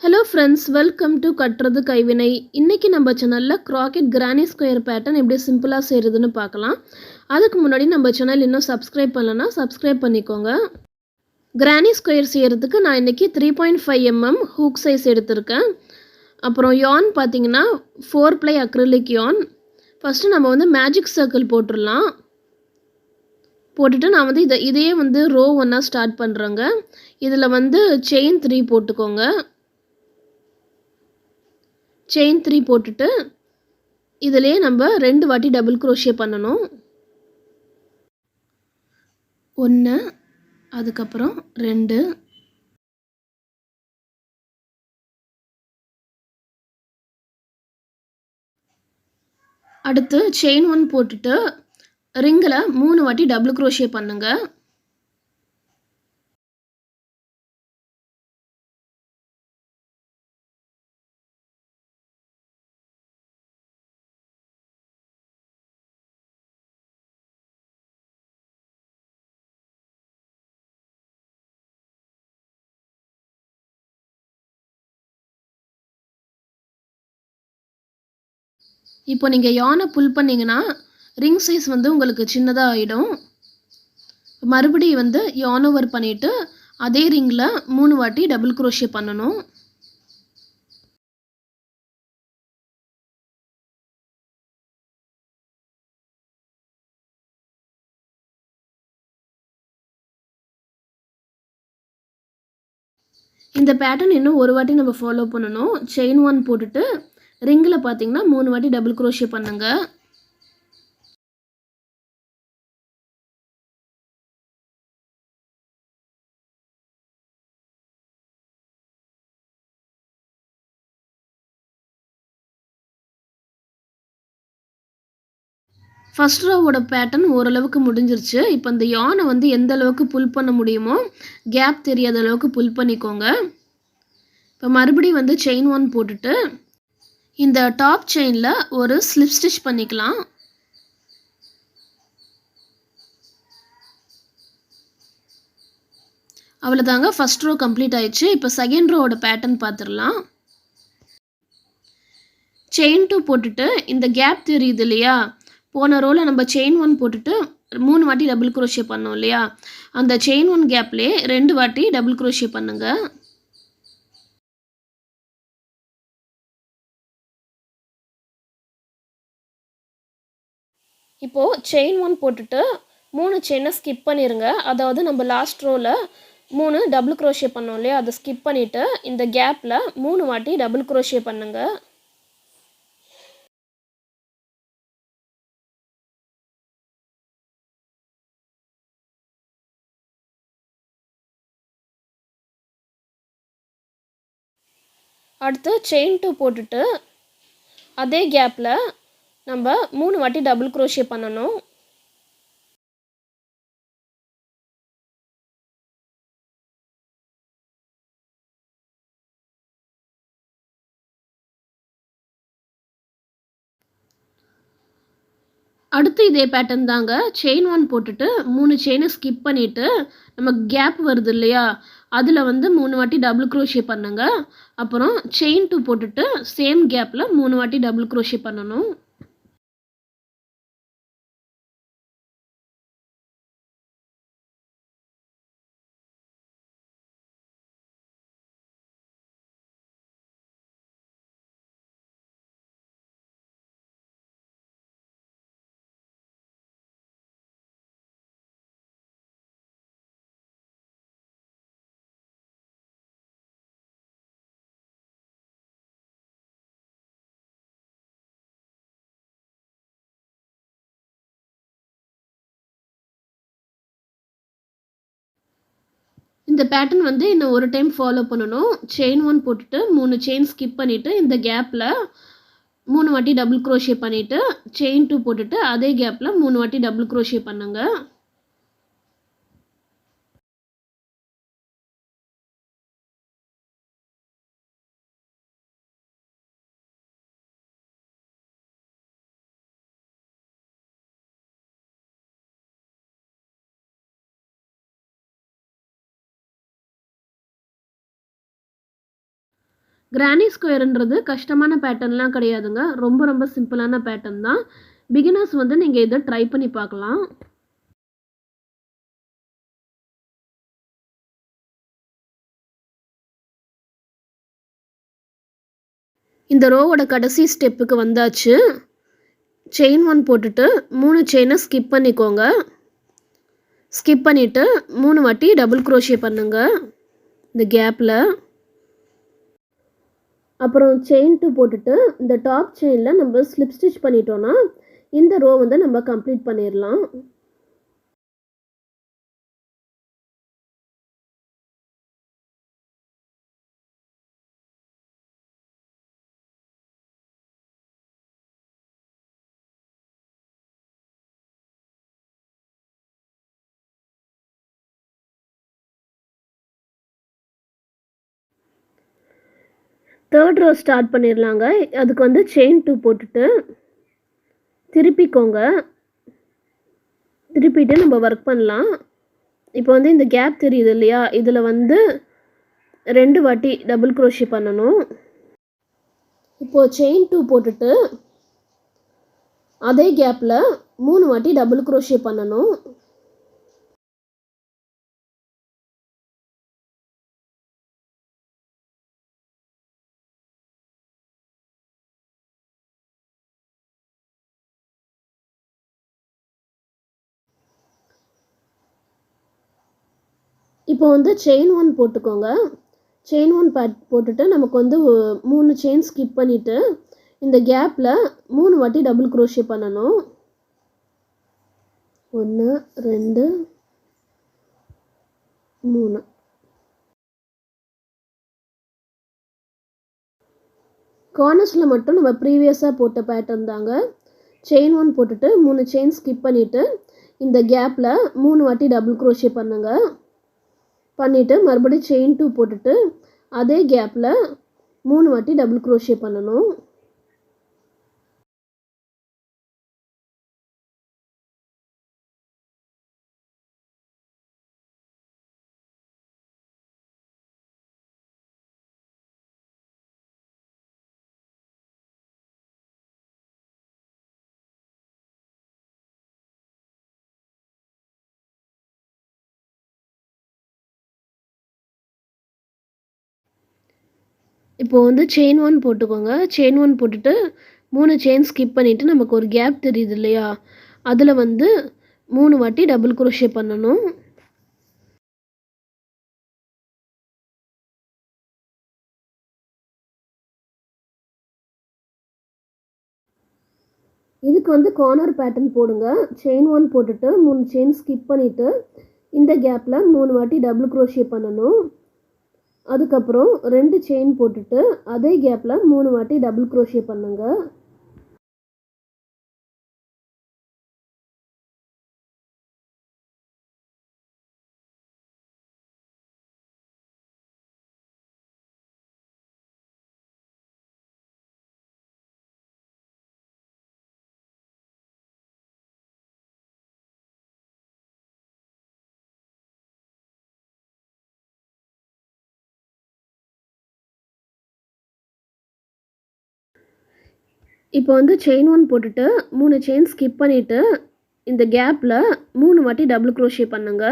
Hello friends, welcome to Katrathu Kaivinai. இன்னைக்கு நம்ம சேனல்ல crocket granny square pattern எப்படி சிம்பிளா செய்யறதுன்னு பார்க்கலாம். அதுக்கு முன்னாடி நம்ம சேனல் இன்னும் subscribe பண்ணலனா subscribe பண்ணிக்கோங்க. Granny square செய்யறதுக்கு நான் இன்னைக்கு 3.5 mm hook size எடுத்துர்க்கேன். அப்புறம் yarn பாத்தீங்கன்னா 4 ply acrylic yarn. First நம்ம வந்து magic circle போட்டுறலாம். போட்டுட்டு நான் வந்து இதையே வந்து row 1 ஸ்டார்ட் பண்றேங்க. இதுல வந்து chain 3 போட்டுக்கோங்க. chain 3 போட்டுட்டு இதிலே நம்ம ரெண்டு வாட்டி டபுள் crochet பண்ணனும் 1 அதுக்கு அப்புறம் 2 அடுத்து chain 1 போட்டுட்டு ரிங்ல 3 வாட்டி டபுள் crochet பண்ணுங்க இப்போ நீங்க yarn pull பண்ணீங்கனா ring size வந்து உங்களுக்கு சின்னதா ஆயிடும் மறுபடியும் வந்து yarn over பண்ணிட்டு அதே ரிங்ல 3 வாட்டி டபுள் crochet பண்ணனும் இந்த பேட்டர்ன் இன்னும் ஒரு வாட்டி நம்ம ஃபாலோ பண்ணனும் chain 1 போட்டுட்டு ரிங்ல பாத்தீங்கன்னா 3 வாட்டி டபுள் crochet பண்ணுங்க ஃபர்ஸ்ட் ரோவோட பேட்டர்ன் ஓரளவுக்கு முடிஞ்சிருச்சு இப்போ இந்த yarn வந்து எந்த அளவுக்கு புல் பண்ண முடியுமோ கேப் தெரியாத அளவுக்கு புல் பண்ணிக்கோங்க இப்போ மறுபடியும் வந்து chain 1 போட்டுட்டு இந்த டாப் செயின்ல ஒரு ஸ்லிப் ஸ்டிட்ச் பண்ணிக்கலாம் அவ்வளவுதாங்க ஃபர்ஸ்ட் ரோ கம்ப்ளீட் ஆயிடுச்சு இப்போ செகண்ட் ரோவோட பேட்டர்ன் பார்த்துடலாம் chain 2 போட்டுட்டு இந்த கேப் தெரியுது இல்லையா போன ரோல நம்ம chain 1 போட்டுட்டு 3 வாட்டி டபுள் crochet பண்ணோம் இல்லையா அந்த chain 1 கேப்லயே ரெண்டு வாட்டி டபுள் crochet பண்ணுங்க இப்போ chain 1 போட்டுட்டு 3 செயினை ஸ்கிப் பண்ணிருங்க அதாவது நம்ம லாஸ்ட் ரோல 3 டபுள் crochet பண்ணோம் இல்லையா அதை ஸ்கிப் பண்ணிட்டு இந்த கேப்ல 3 வாட்டி டபுள் crochet பண்ணுங்க அடுத்து chain 2 போட்டுட்டு அதே கேப்ல நம்ம 3 வாட்டி டபுள் crochet பண்ணனும் அடுத்து இதே பேட்டர்ன் தாங்க chain 1 போட்டுட்டு 3 செயினை ஸ்கிப் பண்ணிட்டு நம்ம கேப் வருது இல்லையா அதுல வந்து 3 வாட்டி டபுள் crochet பண்ணுங்க அப்புறம் chain 2 போட்டுட்டு சேம் கேப்ல 3 வாட்டி டபுள் crochet பண்ணனும் இந்த பேட்டர்ன் வந்து இன்னும் ஒரு டைம் ஃபாலோ பண்ணனும் chain 1 போட்டுட்டு 3 செயின் ஸ்கிப் பண்ணிட்டு இந்த கேப்ல 3 வாட்டி டபுள் crochet பண்ணிட்டு chain 2 போட்டுட்டு அதே கேப்ல 3 வாட்டி டபுள் crochet பண்ணுங்க கிரானி ஸ்கொயர்ன்றது கஷ்டமான பேட்டர்ன்லாம் கிடையாதுங்க. ரொம்ப ரொம்ப சிம்பிளான பேட்டர்ன் தான். பிகினர்ஸ் வந்து நீங்க இத ட்ரை பண்ணி பார்க்கலாம். இந்த ரோவோட கடைசி ஸ்டெப்புக்கு வந்தாச்சு. செயின் 1 போட்டுட்டு 3 செயின ஸ்கிப் பண்ணிக்கோங்க. ஸ்கிப் பண்ணிட்டு 3 வாட்டி டபுள் குரோஷே பண்ணுங்க இந்த கேப்ல. அப்புறம் செயின் 2 போட்டுட்டு இந்த டாப் செயின்ல நம்ம ஸ்லிப் ஸ்டிச் பண்ணிட்டோம்னா இந்த ரோ வந்து நம்ம கம்ப்ளீட் பண்ணிடலாம். தேர்ட் ரோ ஸ்டார்ட் பண்ணிடலாங்க. அதுக்கு வந்து செயின் 2 போட்டுட்டு திருப்பிக்கோங்க. திருப்பிட்டு நம்ம ஒர்க் பண்ணலாம். இப்போ வந்து இந்த கேப் தெரியுது இல்லையா, இதில் வந்து 2 வாட்டி டபுள் குரோஷே பண்ணணும். இப்போது செயின் 2 போட்டுட்டு அதே கேப்பில் 3 வாட்டி டபுள் குரோஷே பண்ணணும். இப்போ வந்து செயின் 1 போட்டுக்கோங்க. செயின் 1 போட்டுட்டு நமக்கு வந்து 3 செயின் ஸ்கிப் பண்ணிவிட்டு இந்த கேப்பில் 3 வாட்டி டபுள் குரோஷே பண்ணணும். 1 2 3. கார்னர்ஸில் மட்டும் நம்ம ப்ரீவியஸாக போட்ட பேட்டர்ன் தாங்க. செயின் 1 போட்டுட்டு 3 செயின் ஸ்கிப் பண்ணிவிட்டு இந்த கேப்பில் 3 வாட்டி டபுள் குரோஷே பண்ணுங்கள். பண்ணிவிட்டு மறுபடியும் செயின் 2 போட்டுட்டு அதே கேப்பில் 3 வாட்டி டபுள் குரோஷே பண்ணணும். இப்போது வந்து செயின் 1 போட்டுக்கோங்க. செயின் 1 போட்டுட்டு 3 செயின் ஸ்கிப் பண்ணிவிட்டு நமக்கு ஒரு கேப் தெரியுது இல்லையா, அதில் வந்து 3 வாட்டி டபுள் குரோஷே பண்ணணும். இதுக்கு வந்து கார்னர் பேட்டர்ன் போடுங்க. செயின் 1 போட்டுட்டு 3 செயின் ஸ்கிப் பண்ணிவிட்டு இந்த கேப்பில் 3 வாட்டி டபுள் குரோஷே பண்ணணும். அதுக்கப்புறம் 2 செயின் போட்டுட்டு அதே கேப்பில் 3 வாட்டி டபுள் குரோஷே பண்ணுங்க. இப்போ வந்து செயின் 1 போட்டுட்டு 3 செயின் ஸ்கிப் பண்ணிவிட்டு இந்த கேப்பில் 3 வாட்டி டபுள் குரோஷே பண்ணுங்க.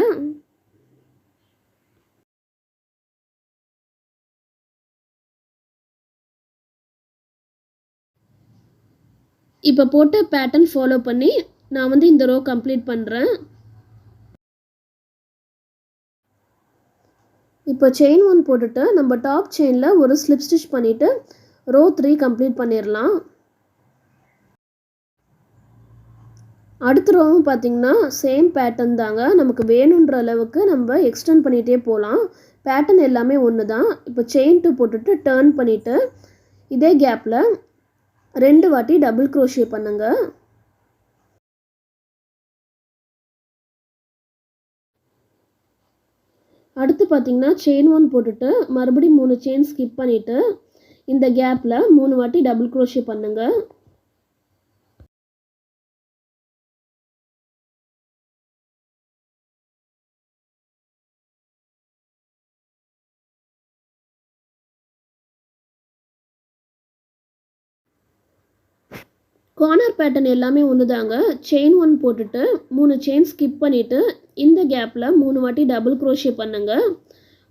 இப்போ போட்ட பேட்டர்ன் ஃபாலோ பண்ணி நான் வந்து இந்த ரோ கம்ப்ளீட் பண்ணுறேன். இப்போ செயின் 1 போட்டுட்டு நம்ம டாப் செயினில் ஒரு ஸ்லிப் ஸ்டிச் பண்ணிவிட்டு ரோ 3 கம்ப்ளீட் பண்ணிடலாம். அடுத்த ரோவும் பார்த்திங்கன்னா சேம் பேட்டர்ன் தாங்க. நமக்கு வேணுன்ற அளவுக்கு நம்ம எக்ஸ்டெண்ட் பண்ணிகிட்டே போகலாம். பேட்டர்ன் எல்லாமே ஒன்று தான். இப்போ செயின் 2 போட்டுட்டு டர்ன் பண்ணிவிட்டு இதே கேப்பில் 2 வாட்டி டபுள் குரோஷே பண்ணுங்க. அடுத்து பார்த்திங்கன்னா செயின் 1 போட்டுட்டு மறுபடியும் 3 செயின் ஸ்கிப் பண்ணிவிட்டு இந்த கேப்பில் 3 வாட்டி டபுள் குரோஷே பண்ணுங்கள். கார்னர் பேட்டர்ன் எல்லாமே ஒண்ணுதாங்க. செயின் 1 போட்டுட்டு 3 செயின் ஸ்கிப் பண்ணிட்டு இந்த கேப்ல 3 வாட்டி டபுள் crochet பண்ணுங்க.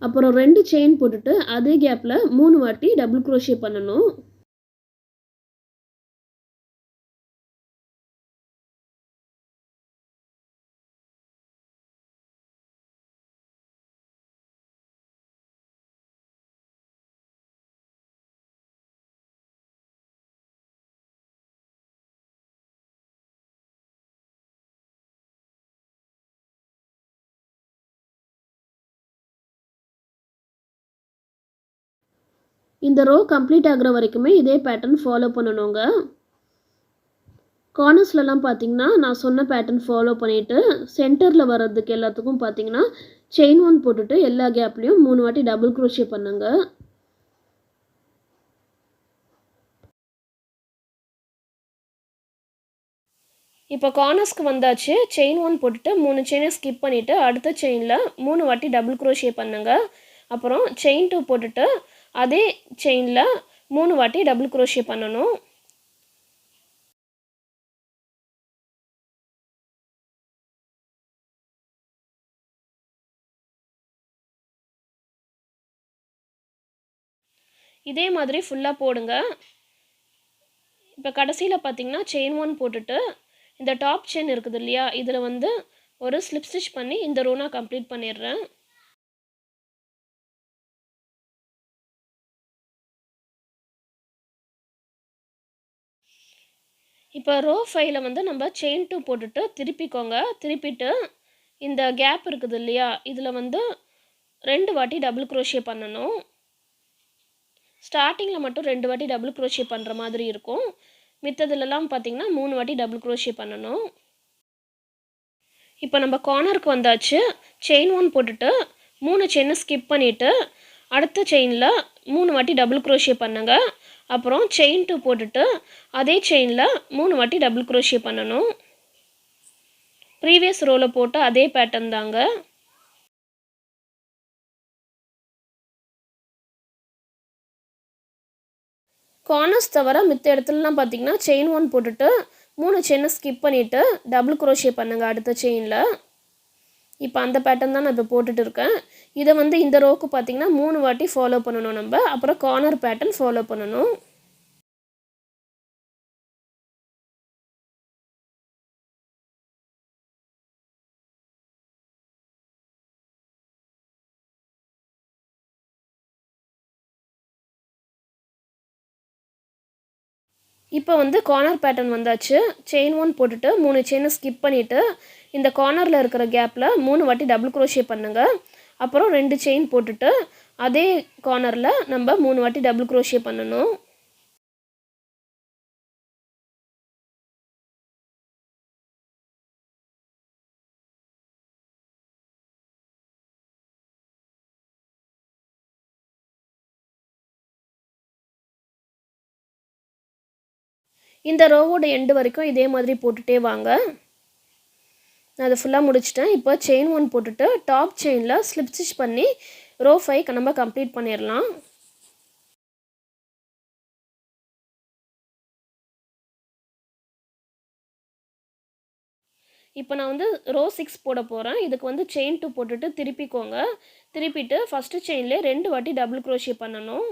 அப்புறம் 2 செயின் போட்டுட்டு அதே கேப்ல 3 வாட்டி டபுள் crochet பண்ணணும். இந்த ரோ கம்ப்ளீட் ஆகுற வரைக்குமே இதே பேட்டர்ன் ஃபாலோ பண்ணணுங்க. கார்னர்ஸ்லலாம் பார்த்தீங்கன்னா நான் சொன்ன பேட்டர்ன் ஃபாலோ பண்ணிட்டு சென்டரில் வர்றதுக்கு எல்லாத்துக்கும் பார்த்தீங்கன்னா செயின் 1 போட்டுட்டு எல்லா கேப்லேயும் 3 வாட்டி டபுள் crochet பண்ணுங்க. இப்போ கார்னர்ஸ்க்கு வந்தாச்சு. செயின் 1 போட்டுட்டு 3 செயினை ஸ்கிப் பண்ணிவிட்டு அடுத்த செயினில் 3 வாட்டி டபுள் crochet பண்ணுங்க. அப்புறம் செயின் 2 போட்டுட்டு அதே செயினில் 3 வாட்டி டபுள் crochet பண்ணணும். இதே மாதிரி ஃபுல்லாக போடுங்க. இப்போ கடைசியில் பார்த்தீங்கன்னா செயின் 1 போட்டுட்டு இந்த டாப் செயின் இருக்குது இல்லையா, இதில் வந்து ஒரு ஸ்லிப் ஸ்டிச் பண்ணி இந்த ரோ நான் கம்ப்ளீட் பண்ணிடுறேன். இப்போ ரோ 5ல வந்து நம்ம செயின் 2 போட்டுட்டு திருப்பிக்கோங்க. திருப்பிட்டு இந்த கேப் இருக்குது இல்லையா, இதில் வந்து 2 வாட்டி டபுள் crochet பண்ணணும். ஸ்டார்டிங்கில் மட்டும் 2 வாட்டி டபுள் crochet பண்ணுற மாதிரி இருக்கும். மித்ததுலலாம் பார்த்தீங்கன்னா 3 வாட்டி டபுள் crochet பண்ணணும். இப்போ நம்ம கார்னருக்கு வந்தாச்சு. செயின் 1 போட்டுட்டு 3 செயினை ஸ்கிப் பண்ணிவிட்டு அடுத்த செயினில் 3 வாட்டி டபுள் crochet பண்ணுங்க. அப்புறம் செயின் 2 போட்டுட்டு அதே செயினில் 3 வாட்டி டபுள் crochet பண்ணணும். ப்ரீவியஸ் ரோவில் போட்ட அதே பேட்டர்ன் தாங்க. கார்னர்ஸ் தவிர மித்த இடத்துலலாம் பார்த்தீங்கன்னா செயின் 1 போட்டுட்டு 3 செயினை ஸ்கிப் பண்ணிவிட்டு டபுள் crochet பண்ணுங்க அடுத்த செயினில். இப்போ அந்த பேட்டர்ன் தான் நான் இப்போ போட்டுட்டு இருக்கேன். இதை வந்து இந்த ரோக்கு பார்த்தீங்கன்னா 3 வாட்டி ஃபாலோ பண்ணணும் நம்ம. அப்புறம் கார்னர் பேட்டர்ன் ஃபாலோ பண்ணணும். இப்போ வந்து கார்னர் பேட்டர்ன் வந்தாச்சு. செயின் 1 போட்டுட்டு 3 செயினை ஸ்கிப் பண்ணிவிட்டு இந்த கார்னரில் இருக்கிற கேப்பில் 3 வாட்டி டபுள் crochet பண்ணுங்க. அப்புறம் 2 செயின் போட்டுட்டு அதே கார்னரில் நம்ம 3 வாட்டி டபுள் crochet பண்ணணும். இந்த ரோவோட எண்டு வரைக்கும் இதே மாதிரி போட்டுகிட்டே வாங்க. நான் அதை ஃபுல்லாக முடிச்சிட்டேன். இப்போ செயின் 1 போட்டுட்டு டாப் செயினில் ஸ்லிப் ஸ்டிச் பண்ணி ரோ 5 நம்ம கம்ப்ளீட் பண்ணிடலாம். இப்போ நான் வந்து ரோ 6 போட போகிறேன். இதுக்கு வந்து செயின் 2 போட்டுட்டு திருப்பிக்கோங்க. திருப்பிட்டு ஃபஸ்ட்டு செயின்லேயே 2 வாட்டி டபுள் crochet பண்ணணும்.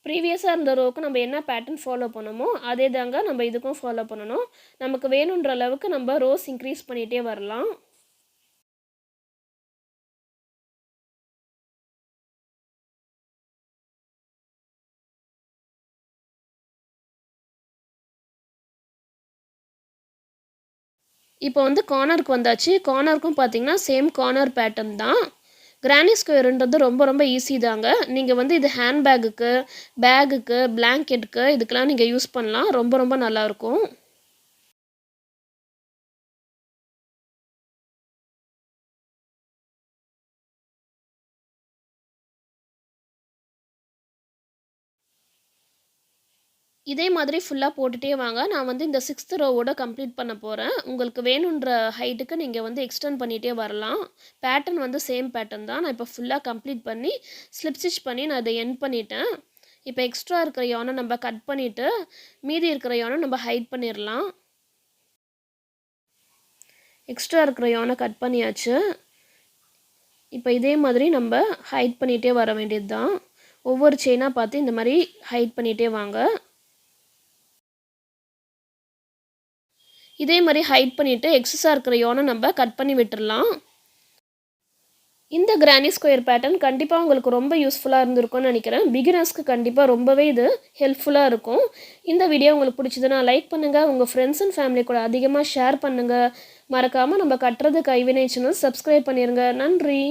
ப்ரீவியஸாக இருந்த ரோவுக்கு நம்ம என்ன பேட்டர்ன் ஃபாலோ பண்ணோமோ அதே தாங்க நம்ம இதுக்கும் ஃபாலோ பண்ணணும். நமக்கு வேணுன்ற அளவுக்கு நம்ம ரோஸ் இன்க்ரீஸ் பண்ணிகிட்டே வரலாம். இப்போ வந்து கார்னருக்கு வந்தாச்சு. கார்னருக்கும் பார்த்தீங்கன்னா சேம் கார்னர் பேட்டர்ன் தான். கிரானி ஸ்கொயருன்றது ரொம்ப ரொம்ப ஈஸி தாங்க. நீங்கள் வந்து இது ஹேண்ட்பேக்குக்கு, பேகுக்கு, பிளாங்கெட்டுக்கு இதுக்கெலாம் நீங்கள் யூஸ் பண்ணலாம். ரொம்ப ரொம்ப நல்லாயிருக்கும். இதே மாதிரி ஃபுல்லாக போட்டுகிட்டே வாங்க. நான் வந்து இந்த 6th ரோவோட கம்ப்ளீட் பண்ண போகிறேன். உங்களுக்கு வேணுன்ற ஹைட்டுக்கு நீங்கள் வந்து எக்ஸ்டெண்ட் பண்ணிகிட்டே வரலாம். பேட்டர்ன் வந்து சேம் பேட்டர்ன் தான். நான் இப்போ ஃபுல்லாக கம்ப்ளீட் பண்ணி ஸ்லிப் ஸ்டிச் பண்ணி நான் இதை எண்ட் பண்ணிட்டேன். இப்போ எக்ஸ்ட்ரா இருக்கிற யானை நம்ம கட் பண்ணிவிட்டு மீதி இருக்கிற யானை நம்ம ஹைட் பண்ணிடலாம். எக்ஸ்ட்ரா இருக்கிற யானை கட் பண்ணியாச்சு. இப்போ இதே மாதிரி நம்ம ஹைட் பண்ணிகிட்டே வர வேண்டியது தான். ஒவ்வொரு செயினாக பார்த்து இந்த மாதிரி ஹைட் பண்ணிகிட்டே வாங்க. இதே மாதிரி ஹைட் பண்ணிவிட்டு எக்ஸஸாக இருக்கிற யானை நம்ம கட் பண்ணி விட்டுடலாம். இந்த கிரானி ஸ்கொயர் பேட்டர்ன் கண்டிப்பாக உங்களுக்கு ரொம்ப யூஸ்ஃபுல்லாக இருந்திருக்கும்னு நினைக்கிறேன். பிகினர்ஸ்க்கு கண்டிப்பாக ரொம்பவே இது ஹெல்ப்ஃபுல்லாக இருக்கும். இந்த வீடியோ உங்களுக்கு பிடிச்சதுன்னா லைக் பண்ணுங்கள், உங்கள் ஃப்ரெண்ட்ஸ் அண்ட் ஃபேமிலி கூட அதிகமாக ஷேர் பண்ணுங்கள். மறக்காமல் நம்ம கட்டுறது கைவினை சேனல் சப்ஸ்கிரைப் பண்ணிடுங்க. நன்றி.